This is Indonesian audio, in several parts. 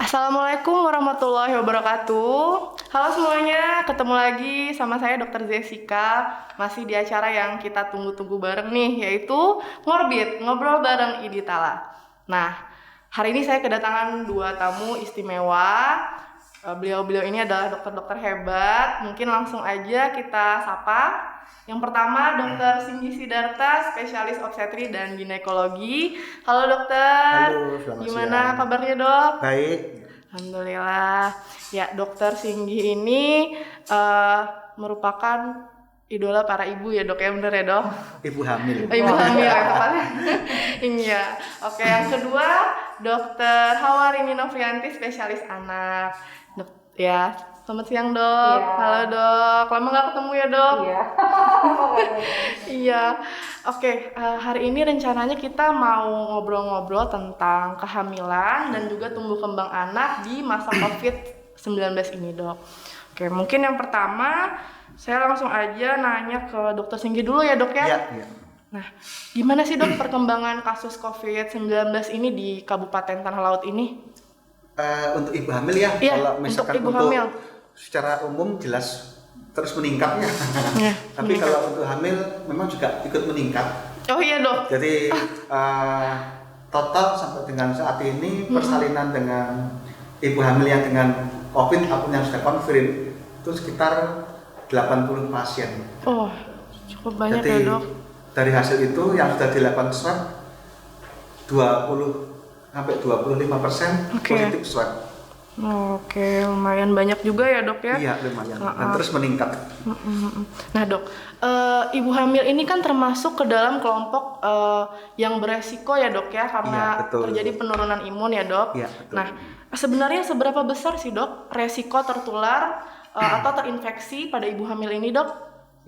Assalamualaikum warahmatullahi wabarakatuh. Halo semuanya, ketemu lagi sama saya Dr. Jessica. Masih di acara yang kita tunggu-tunggu bareng nih, yaitu Ngorbit, ngobrol bareng Idi Tala. Nah, hari ini saya kedatangan dua tamu istimewa. Beliau-beliau ini adalah dokter-dokter hebat. Mungkin langsung aja kita sapa. Yang pertama, Dr. Singgi Sidarta, spesialis obstetri dan ginekologi. Halo dokter. Halo, selamat Gimana siang. kabarnya dok? Baik. Alhamdulillah. Ya, Dokter Singgi ini merupakan idola para ibu ya dok, ya bener ya dok? Ibu hamil. Ibu hamil ya tepatnya. Iya. Oke, yang kedua Dokter Hawarini Novrianti, spesialis anak. Ya, selamat siang dok. Iya. Halo dok. Lama nggak ketemu ya dok? Iya. Iya. Oke, hari ini rencananya kita mau ngobrol-ngobrol tentang kehamilan dan juga tumbuh kembang anak di masa COVID-19 ini dok. Oke, mungkin yang pertama saya langsung aja nanya ke Dokter Singgi dulu ya dok ya. Iya. Nah, gimana sih dok perkembangan kasus COVID-19 ini di Kabupaten Tanah Laut ini? Untuk ibu hamil ya, Iya, kalau misalkan untuk ibu untuk hamil. secara umum jelas terus meningkatnya. Ya, Tapi meningkat. kalau untuk hamil memang juga ikut meningkat. Oh iya dok. Jadi total sampai dengan saat ini persalinan dengan ibu hamil yang dengan COVID ataupun yang sudah confirm itu sekitar 80 pasien. Oh, cukup banyak Jadi ya dok. dari hasil itu yang sudah dilakukan swab 20 sampai 25% Oke. positif swab. Oke, lumayan banyak juga ya dok ya. Iya, lumayan. Dan terus meningkat. Nah dok, ibu hamil ini kan termasuk ke dalam kelompok yang beresiko ya dok ya, karena Iya, betul. terjadi penurunan imun ya dok. Iya, betul. Nah, sebenarnya seberapa besar sih dok resiko tertular atau terinfeksi pada ibu hamil ini dok?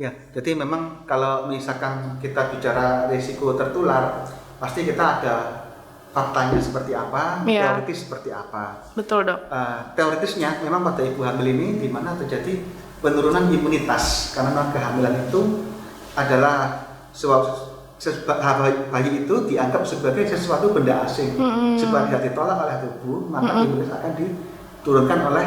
Ya, jadi memang kalau misalkan kita bicara risiko tertular, pasti kita ada faktanya seperti apa, Iya. teoritis seperti apa. Betul dok. Teoritisnya memang pada ibu hamil ini di mana terjadi penurunan imunitas karena memang kehamilan itu adalah bayi itu dianggap sebagai sesuatu benda asing. Sebagai ditolak oleh tubuh, maka imunitas akan diturunkan oleh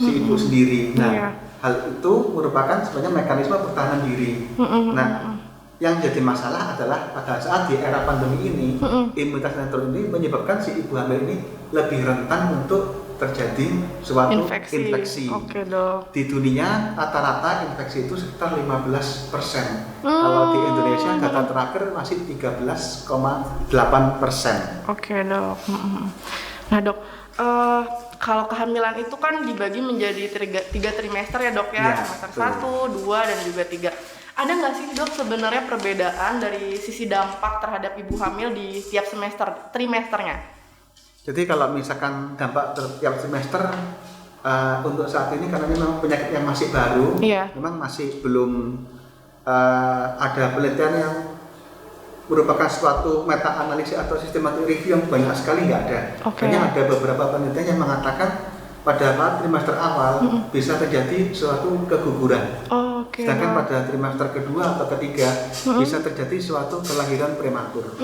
si ibu sendiri. Nah, Iya. hal itu merupakan sebenarnya mekanisme pertahanan diri. Nah, yang jadi masalah adalah pada saat di era pandemi ini, imunitas yang turun ini menyebabkan si ibu hamil ini lebih rentan untuk terjadi suatu infeksi. Oke dok. Di dunia rata-rata infeksi itu sekitar 15%. Kalau di Indonesia data terakhir masih 13,8%. Oke dok. Nah dok, kalau kehamilan itu kan dibagi menjadi tiga trimester ya dok ya, Ya, semester betul. 1, 2, dan juga 3. Ada nggak sih dok sebenarnya perbedaan dari sisi dampak terhadap ibu hamil di tiap trimesternya? Jadi kalau misalkan dampak tiap semester untuk saat ini karena ini memang penyakit yang masih baru, Iya. memang masih belum ada penelitian yang merupakan suatu meta analisis atau systematic review yang banyak sekali nggak ada. Oke. Hanya ada beberapa penelitian yang mengatakan pada saat trimester awal bisa terjadi suatu keguguran. Oke. Sedangkan pada trimester kedua atau ketiga bisa terjadi suatu kelahiran prematur.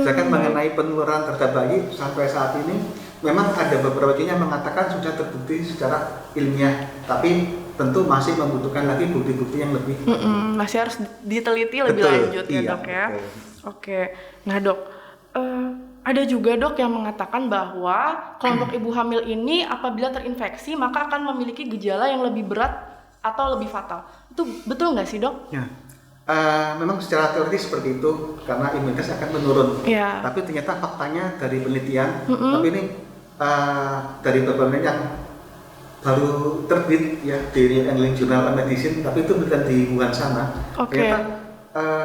Sedangkan mengenai penularan terhadap bayi sampai saat ini memang ada beberapa ujian yang mengatakan sudah terbukti secara ilmiah, tapi tentu masih membutuhkan lagi bukti-bukti yang lebih. Masih harus diteliti lebih Betul, lanjut ya iya, dok ya. betul. Oke. Nah dok, ada juga dok yang mengatakan bahwa kelompok ibu hamil ini apabila terinfeksi maka akan memiliki gejala yang lebih berat atau lebih fatal. Itu betul nggak sih dok? Ya. Memang secara teoritis seperti itu karena imunitas akan menurun. Iya. Tapi ternyata faktanya dari penelitian, tapi ini dari beberapa penelitian yang baru terbit ya di New England Journal of Medicine, tapi itu bukan di Wuhan sana. Oke. Ternyata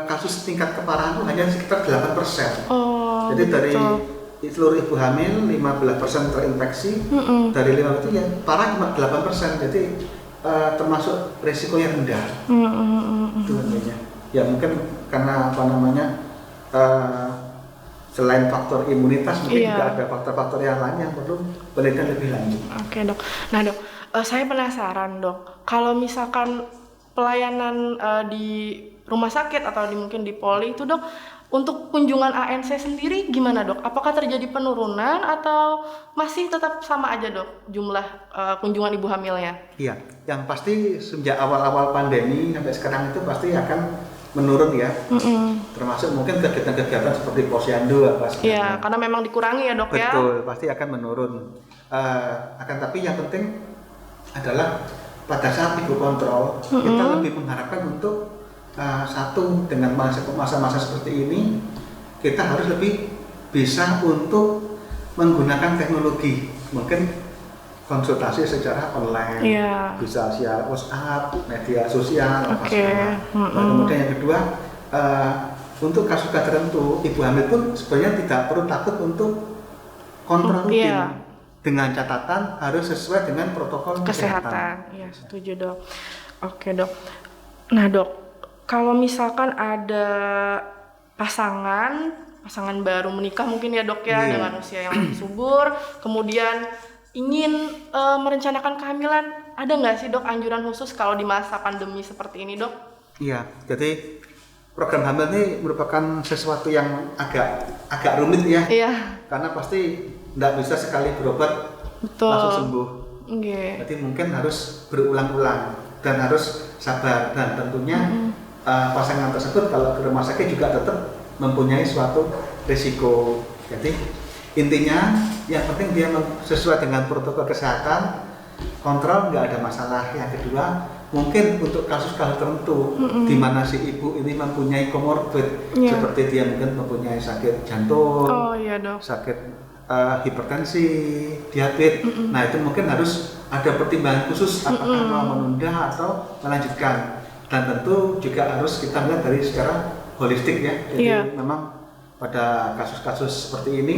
kasus tingkat keparahan itu hanya sekitar 8%. Oh, Jadi dari betul. seluruh ibu hamil 15% terinfeksi, dari 5 itu yang parah cuma 8%. Jadi termasuk resikonya rendah. Itu artinya. Ya mungkin karena apa namanya selain faktor imunitas mungkin Iya. juga ada faktor-faktor yang lain yang perlu penelitian lebih lanjut. Oke dok. Nah dok, saya penasaran dok. Kalau misalkan pelayanan di rumah sakit atau mungkin di Poli itu dok, Untuk kunjungan ANC sendiri gimana dok? Apakah terjadi penurunan atau masih tetap sama aja dok jumlah kunjungan ibu hamilnya? Iya, yang pasti sejak awal-awal pandemi sampai sekarang itu pasti akan menurun ya. Termasuk mungkin kegiatan-kegiatan seperti posyandu apa segala. Iya, karena memang dikurangi ya dok ya. Betul, pasti akan menurun. Akan tapi yang penting adalah pada saat ibu kontrol, kita lebih mengharapkan untuk satu, dengan masa-masa seperti ini kita harus lebih bisa untuk menggunakan teknologi, mungkin konsultasi secara online, bisa via WhatsApp, media sosial, nah, kemudian yang kedua, untuk kasus tertentu ibu hamil pun sebenarnya tidak perlu takut untuk kontrol rutin, dengan catatan harus sesuai dengan protokol kesehatan. Iya, setuju dok. Oke dok. Nah dok, kalau misalkan ada pasangan baru menikah mungkin ya dok ya, dengan usia yang lebih subur, kemudian ingin merencanakan kehamilan, ada nggak sih dok anjuran khusus kalau di masa pandemi seperti ini dok? Iya, jadi program hamil ini merupakan sesuatu yang agak rumit ya. Iya. Karena pasti nggak bisa sekali berobat langsung sembuh. Jadi mungkin harus berulang-ulang dan harus sabar, dan tentunya pasangan tersebut kalau ke rumah sakit juga tetap mempunyai suatu risiko. Jadi intinya yang penting dia sesuai dengan protokol kesehatan, kontrol, nggak ada masalah. Yang kedua, mungkin untuk kasus-kasus tertentu di mana si ibu ini mempunyai komorbid, seperti dia mungkin mempunyai sakit jantung, sakit hipertensi, diabetes. Nah itu mungkin harus ada pertimbangan khusus apakah mau menunda atau melanjutkan. Dan tentu juga harus kita melihat dari secara holistik ya. Jadi memang pada kasus-kasus seperti ini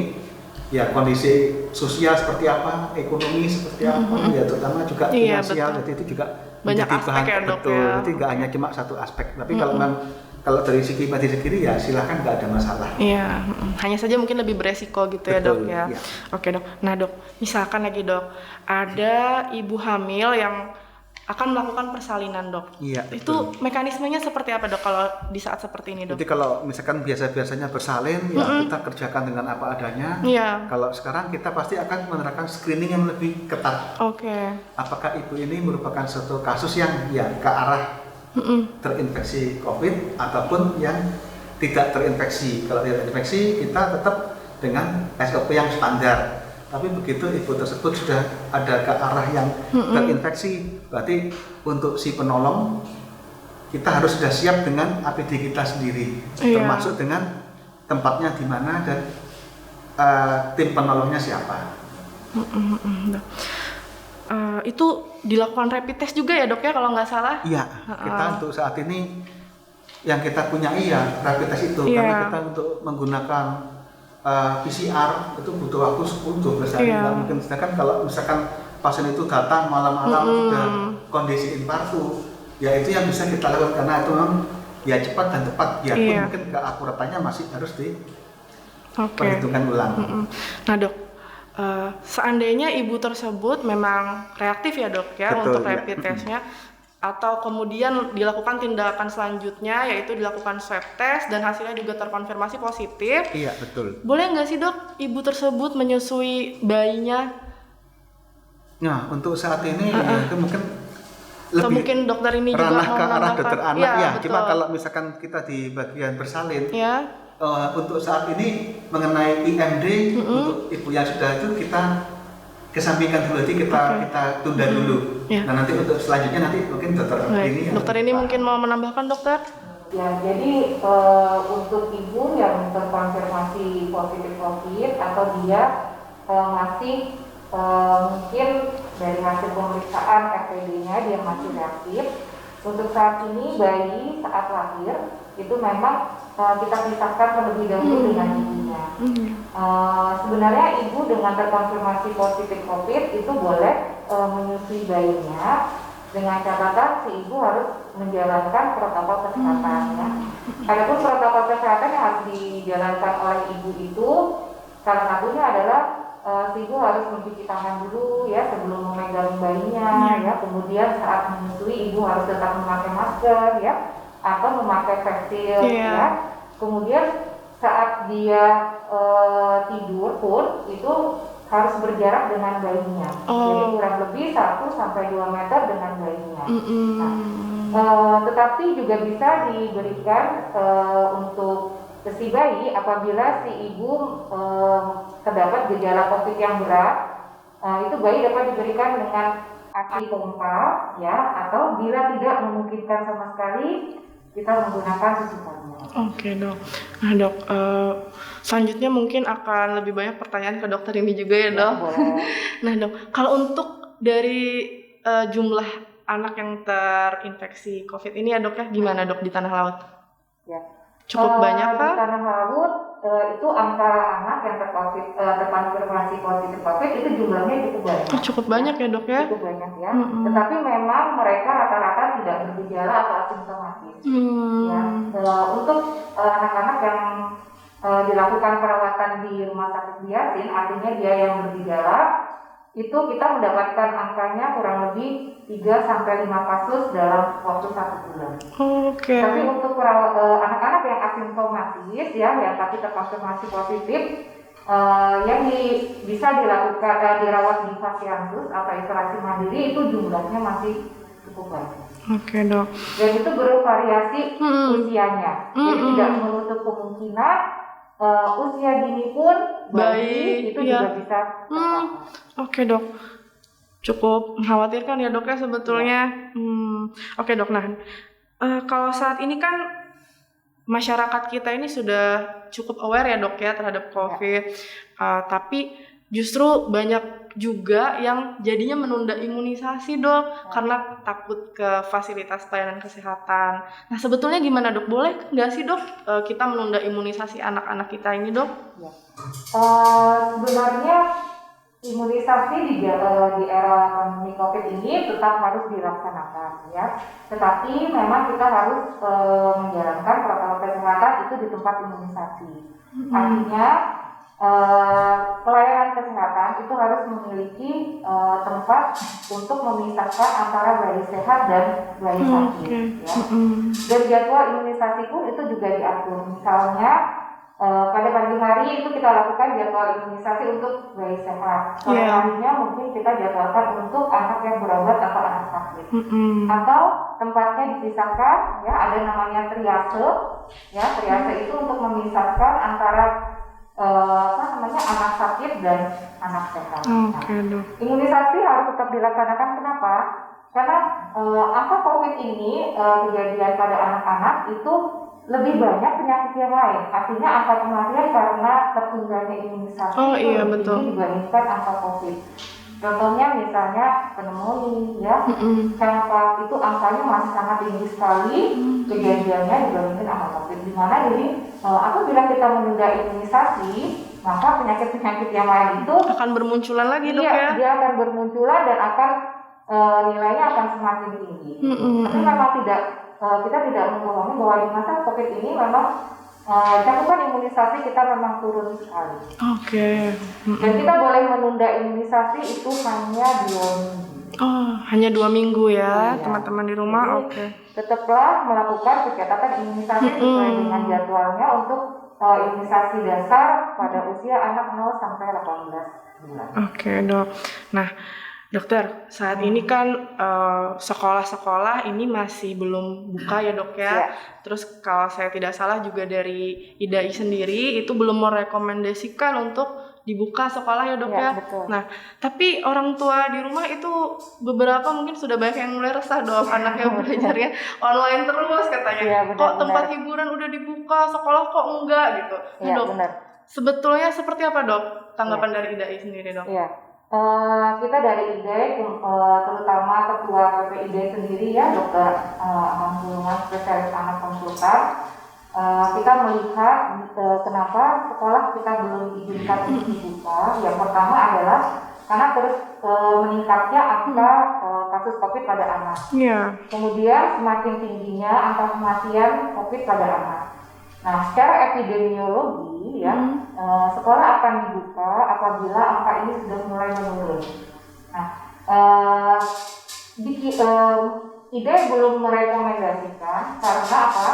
ya kondisi sosial seperti apa, ekonomi seperti apa, ya terutama juga finansial. Jadi itu juga banyak aspek ya dok ya. Jadi nggak hanya cuma satu aspek. Tapi kalau dari segi medis sendiri ya silahkan, nggak ada masalah. Iya, hanya saja mungkin lebih beresiko gitu ya dok ya. Oke dok. Nah dok, misalkan lagi dok, ada ibu hamil yang akan melakukan persalinan dok. Iya. Itu mekanismenya seperti apa dok kalau di saat seperti ini dok? Jadi kalau misalkan biasanya bersalin ya kita kerjakan dengan apa adanya. Kalau sekarang kita pasti akan menerapkan screening yang lebih ketat. Apakah ibu ini merupakan suatu kasus yang ke arah terinfeksi COVID ataupun yang tidak terinfeksi. Kalau tidak terinfeksi kita tetap dengan SOP yang standar. Tapi begitu ibu tersebut sudah ada ke arah yang terinfeksi, berarti untuk si penolong kita harus sudah siap dengan APD kita sendiri, termasuk dengan tempatnya di mana dan tim penolongnya siapa. Itu dilakukan rapid test juga ya dok ya kalau nggak salah? Iya, kita untuk saat ini yang kita punya rapid test itu, karena kita untuk menggunakan PCR itu butuh waktu 10-12 hari, mungkin. Sedangkan kalau misalkan pasien itu datang malam-malam sudah kondisi infarksi, ya itu yang bisa kita lakukan karena itu memang cepat dan tepat, biarpun mungkin keakuratannya masih harus diperhitungkan ulang. Nah dok, seandainya ibu tersebut memang reaktif ya dok ya. Betul, untuk rapid testnya, atau kemudian dilakukan tindakan selanjutnya yaitu dilakukan swab test dan hasilnya juga terkonfirmasi positif. Iya betul. Boleh nggak sih dok ibu tersebut menyusui bayinya? Nah untuk saat ini itu mungkin atau mungkin dokter ini juga mau ke arah dokter anak ya. Betul. Cuma kalau misalkan kita di bagian bersalin, untuk saat ini mengenai IMD untuk ibu yang sudah itu kita kesampingkan dulu, nanti kita tunda dulu. Nah nanti untuk selanjutnya nanti mungkin dokter ini mungkin mau menambahkan dokter? Ya jadi untuk ibu yang terkonfirmasi positif COVID atau dia masih mungkin dari hasil pemeriksaan FTD-nya dia masih reaktif, untuk saat ini bayi saat lahir itu memang kita pisahkan terlebih dahulu dengan ibunya. Sebenarnya ibu dengan terkonfirmasi positif COVID itu boleh menyusui bayinya dengan catatan si ibu harus menjalankan protokol kesehatannya. Adapun protokol kesehatan yang harus dijalankan oleh ibu itu salah satunya adalah si ibu harus mencuci tangan dulu ya sebelum memegang bayinya ya. Kemudian saat menyusui ibu harus tetap memakai masker ya, atau memakai face shield ya. Kemudian saat dia tidur pun itu harus berjarak dengan bayinya. Jadi kurang lebih 1-2 meter dengan bayinya. Tetapi juga bisa diberikan untuk si bayi apabila si ibu terdapat gejala COVID yang berat, itu bayi dapat diberikan dengan ASI pompa, ya, atau bila tidak memungkinkan sama sekali, kita menggunakan susukannya. Oke dok. Nah dok, selanjutnya mungkin akan lebih banyak pertanyaan ke dokter ini juga ya dok. Nah dok, kalau untuk dari jumlah anak yang terinfeksi COVID ini ya dok ya, gimana dok di tanah laut? Ya. Cukup banyak kah? Di tanah laut itu angka anak yang terkonfirmasi positif COVID itu jumlahnya cukup banyak. Cukup banyak ya dok ya? Cukup banyak ya. Tetapi memang mereka rata-rata tidak bergejala atau asimptomatis. Ya. Untuk anak-anak yang dilakukan perawatan di rumah sakit Biasin, artinya dia yang bergejala, itu kita mendapatkan angkanya kurang lebih 3-5 kasus dalam waktu 1 bulan. Oke. Tapi untuk anak-anak yang asimptomatis ya, yang tapi terkonfirmasi positif, yang bisa dilakukan dirawat di Pasien-sus atau isolasi mandiri, itu jumlahnya masih cukup banyak. Oke dok. Dan itu bervariasi usianya. Jadi tidak menutup kemungkinan usia dini pun bayi itu juga bisa terpapar. Oke dok, cukup mengkhawatirkan ya dok ya sebetulnya. Oke dok, nah kalau saat ini kan masyarakat kita ini sudah cukup aware ya dok ya terhadap COVID, tapi justru banyak juga yang jadinya menunda imunisasi dok karena takut ke fasilitas pelayanan kesehatan. Nah sebetulnya gimana dok? Boleh nggak sih dok kita menunda imunisasi anak-anak kita ini dok? Sebenarnya imunisasi di era pandemi COVID ini tetap harus dilaksanakan ya. Tetapi memang kita harus menjalankan protokol kesehatan itu di tempat imunisasi. Artinya pelayanan kesehatan itu harus memiliki tempat untuk memisahkan antara bayi sehat dan bayi sakit. Ya. Dan jadwal imunisasi pun itu juga diatur. Misalnya pada pagi hari itu kita lakukan jadwal imunisasi untuk bayi sehat. Sore harinya mungkin kita jadwalkan untuk anak yang berobat atau anak sakit. Atau tempatnya dipisahkan, ya ada namanya triase. Ya triase itu untuk memisahkan antara anak sakit dan anak sehat. Imunisasi harus tetap dilaksanakan. Kenapa? Karena angka COVID ini kejadian pada anak-anak itu lebih banyak penyakit yang lain. Artinya angka kematian karena tertundanya imunisasi itu lebih tinggi dibandingkan angka COVID. Contohnya misalnya pneumonia, ya, campak itu angkanya masih sangat tinggi sekali kejadiannya dibandingkan angka COVID. Dimana jadi apabila kita menunda imunisasi, maka penyakit-penyakit yang lain itu akan bermunculan lagi dok ya? Dia akan bermunculan dan akan nilainya akan semakin tinggi. Tapi memang kita tidak membohongi bahwa di masa COVID ini memang cakupan imunisasi kita memang turun sekali. Dan kita boleh menunda imunisasi itu hanya 2 minggu. Hanya 2 minggu ya, teman-teman di rumah. Tetaplah melakukan pencatatan imunisasi sesuai dengan jadwalnya untuk imunisasi dasar pada usia anak 0 sampai 18 bulan. Oke dok. Nah dokter, saat ini kan sekolah-sekolah ini masih belum buka ya dok ya. Terus kalau saya tidak salah juga dari IDAI sendiri itu belum merekomendasikan untuk dibuka sekolah ya dok ya. Betul. Nah, tapi orang tua di rumah itu beberapa mungkin sudah banyak yang mulai resah dok, anaknya belajarnya online terus katanya. Kok tempat hiburan udah dibuka, sekolah kok enggak gitu. Nah dok, sebetulnya seperti apa dok tanggapan dari IDAI sendiri dok? Kita dari IDAI, terutama ketua PPIDAI sendiri ya, Dr. Aman spesialis anak konsultan, kita melihat kenapa sekolah kita belum diizinkan untuk dibuka. Yang pertama adalah karena terus meningkatnya angka kasus COVID pada anak. Kemudian semakin tingginya angka kematian COVID pada anak. Nah, secara epidemiologi ya, sekolah akan dibuka apabila angka ini sudah mulai menurun. Nah, IDAI belum merekomendasikan karena apa?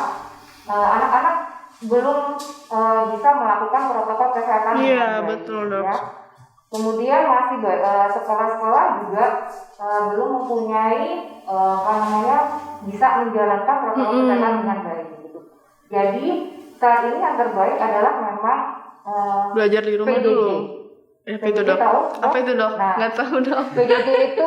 Anak-anak belum bisa melakukan protokol kesehatan dengan baik, betul, Dok. ya. Kemudian masih sekolah-sekolah juga belum mempunyai bisa menjalankan protokol kesehatan dengan baik gitu. Jadi saat ini yang terbaik adalah memang belajar di rumah PJJ. dulu. Apa itu, Dok? Tahu? Apa itu, Dok? Nah, Nggak tahu, Dok. PJJ itu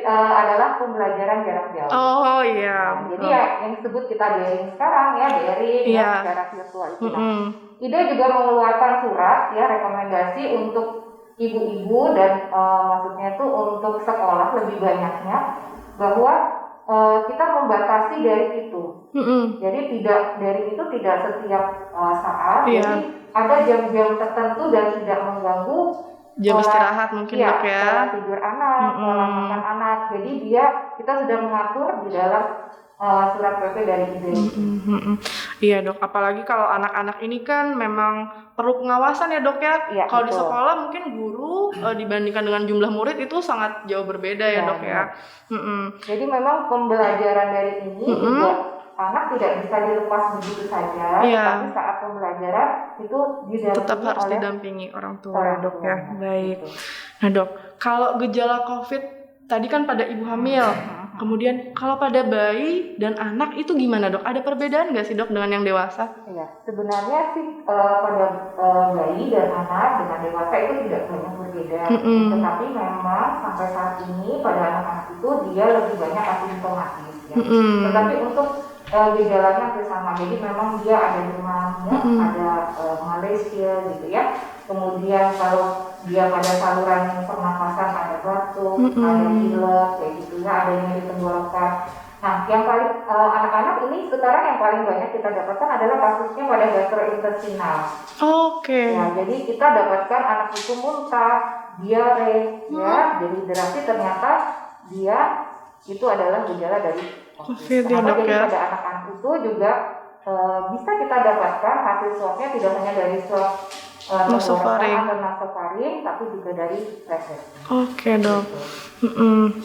adalah pembelajaran jarak jauh. Oh iya. Nah, jadi ya yang disebut kita daring sekarang ya, daring ya, secara virtual itu. IDE juga mengeluarkan surat ya rekomendasi untuk ibu-ibu dan maksudnya itu untuk sekolah lebih banyaknya bahwa kita membatasi dari itu. Jadi dari itu tidak setiap saat. Jadi ada jam-jam tertentu dan tidak mengganggu jam istirahat mungkin, Dok, ya. Pola tidur anak, pola makan anak. Jadi kita sudah mengatur di dalam surat PP dari IDE. Iya, Dok, apalagi kalau anak-anak ini kan memang perlu pengawasan ya, Dok, ya. Kalau di sekolah mungkin guru dibandingkan dengan jumlah murid itu sangat jauh berbeda ya, Dok, ya. Jadi memang pembelajaran dari ini juga anak tidak bisa dilepas begitu saja, tapi saat pembelajaran itu tetap harus didampingi orang tua, ya, Dok, ya. Baik. Nah, Dok, kalau gejala COVID tadi kan pada ibu hamil, kemudian kalau pada bayi dan anak itu gimana, Dok? Ada perbedaan nggak sih, Dok, dengan yang dewasa? Iya, sebenarnya sih pada bayi dan anak dengan dewasa itu tidak banyak berbeda, tetapi memang sampai saat ini pada anak-anak itu dia lebih banyak asimptomatis, ya. Tetapi untuk gejalanya hampir sama, jadi memang dia ada demam, ya, ada Malaysia gitu ya. Kemudian kalau dia pada saluran pernapasan ada batuk, ada pilek, kayak gitu ya, ada nyeri tenggorokan. Nah, yang paling anak-anak ini sekarang yang paling banyak kita dapatkan adalah kasusnya pada gastrointestinal. Ya, jadi kita dapatkan anak itu muntah, diare, ya, jadi berarti ternyata dia itu adalah gejala dari COVID. Ya, Dok, jadi ya. pada anak-anak itu juga bisa kita dapatkan hasil swabnya tidak hanya dari swab nasofaring atau nasofaring, tapi juga dari rapid. Oke, Dok.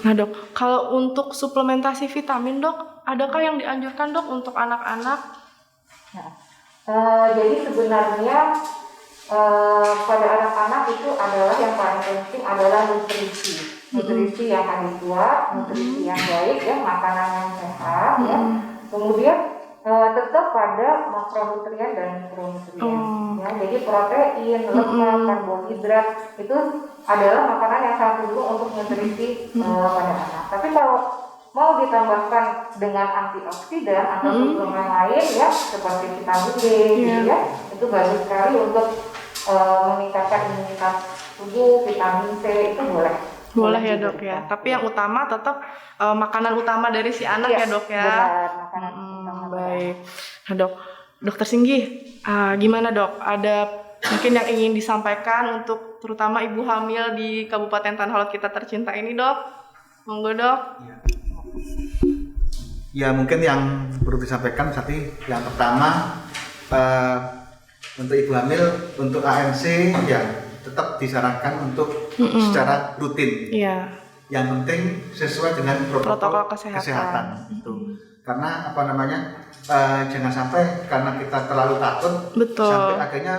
Nah, Dok, kalau untuk suplementasi vitamin, Dok, adakah yang dianjurkan, Dok, untuk anak-anak? Nah, jadi sebenarnya pada anak-anak itu adalah yang paling penting adalah nutrisi yang adekuat, nutrisi yang baik, ya, makanan yang sehat, ya. Kemudian tetap pada makronutrien dan mikronutrien, ya. Jadi protein, lemak, karbohidrat itu adalah makanan yang sangat penting untuk nutrisi pada anak. Tapi kalau mau ditambahkan dengan antioksidan atau suplemen lain, ya, seperti vitamin D, gitu ya, itu bagus sekali untuk meningkatkan imunitas tubuh. Vitamin C itu boleh ya, Dok, ya. Tapi yang utama tetap makanan utama dari si anak, ya, Dok, ya. Benar, makanan utama. Baik. Nah, Dok, Dokter Singgih, gimana, Dok? Ada mungkin yang ingin disampaikan untuk terutama ibu hamil di Kabupaten Tanah Lot kita tercinta ini, Dok? Monggo, Dok. Ya, mungkin yang perlu disampaikan tadi yang pertama untuk ibu hamil untuk ANC ya tetap disarankan untuk secara rutin. Yang penting sesuai dengan protokol kesehatan itu. Karena jangan sampai karena kita terlalu takut sampai akhirnya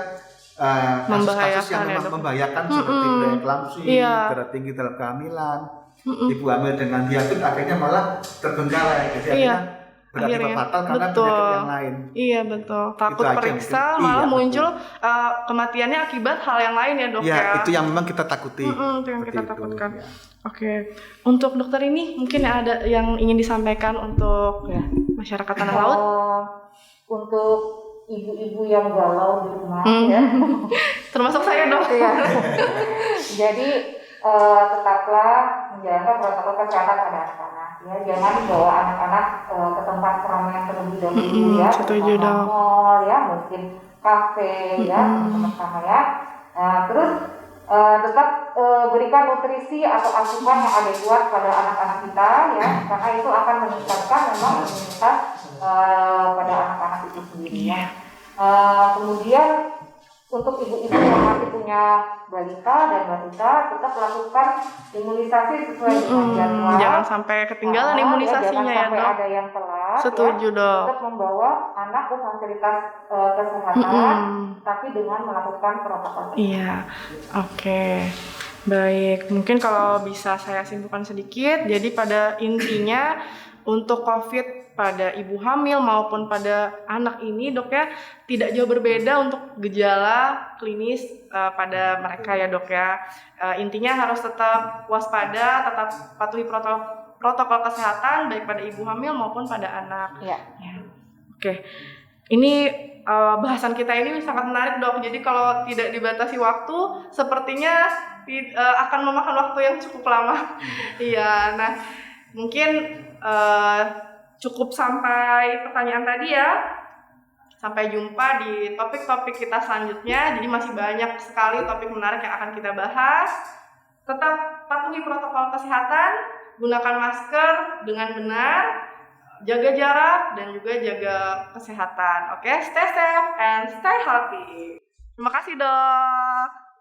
kasus-kasus yang membahayakan seperti preeklamsi, darah tinggi dalam kehamilan, ibu hamil dengan diabetes akhirnya malah terbengkalai. Jadi akhirnya berakibat fatal karena penyakit yang lain. Iya, betul. Takut periksa malah muncul kematiannya akibat hal yang lain, ya, Dok, ya. Itu yang memang kita takuti. Itu yang kita takutkan. Oke. Untuk dokter ini mungkin ada yang ingin disampaikan untuk masyarakat Tanah Laut? Untuk ibu-ibu yang galau di rumah, ya. Termasuk saya, Dok. Jadi tetaplah menjalankan protokol kesehatan pada anak-anak, ya. Jangan bawa anak-anak ke tempat keramaian terlebih dahulu, ya. Setuju, Dok. Mall, ya, mungkin kafe, ya, teman-teman, ya. Terus tetap berikan nutrisi atau asupan yang adekuat pada anak-anak kita, ya, karena itu akan meningkatkan memang imunitas pada anak-anak itu sendiri, ya. Kemudian untuk ibu-ibu yang masih punya balita dan balita tetap lakukan imunisasi sesuai dengan jadwal. Jangan sampai ketinggalan imunisasinya jangan ya sampai dok. ada yang telat. Setuju dok. Tetap membawa anak ke fasilitas kesehatan, tapi dengan melakukan protokol kesehatan. Iya, oke. Baik, mungkin kalau bisa saya simpulkan sedikit, jadi pada intinya untuk COVID pada ibu hamil maupun pada anak ini dok ya tidak jauh berbeda untuk gejala klinis pada mereka ya dok ya. Intinya harus tetap waspada, tetap patuhi protokol kesehatan baik pada ibu hamil maupun pada anak. Ya. Oke, ini bahasan kita ini sangat menarik dok. Jadi kalau tidak dibatasi waktu, sepertinya akan memakan waktu yang cukup lama. Iya, nah mungkin cukup sampai pertanyaan tadi ya. Sampai jumpa di topik-topik kita selanjutnya. Jadi masih banyak sekali topik menarik yang akan kita bahas. Tetap patuhi protokol kesehatan, gunakan masker dengan benar, jaga jarak dan juga jaga kesehatan. Oke, stay safe and stay healthy. Terima kasih dok.